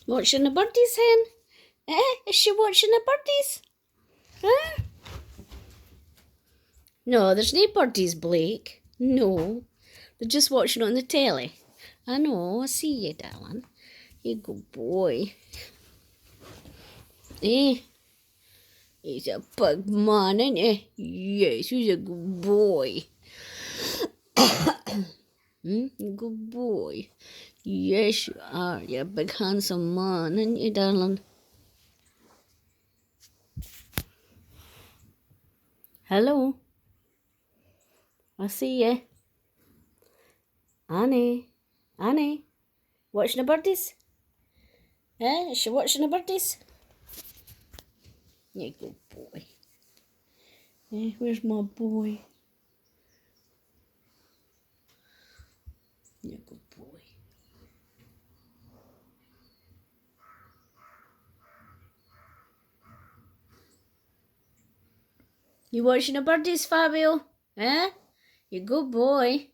Watching the birdies, hen? Is she watching the birdies? Huh? No, there's no birdies, Blake. No. They're just watching on the telly. I know, I see you, darling. You good boy. Eh? He's a big man, isn't he? Yes, he's a good boy. Good boy. Yes, you are. You're a big, handsome man, aren't you, darling? Hello? I see you. Annie? Annie? Watching the birdies? Is she watching the birdies? Yeah, good boy. Where's my boy? Yeah, good boy. You watching the birdies, Fabio? You good boy.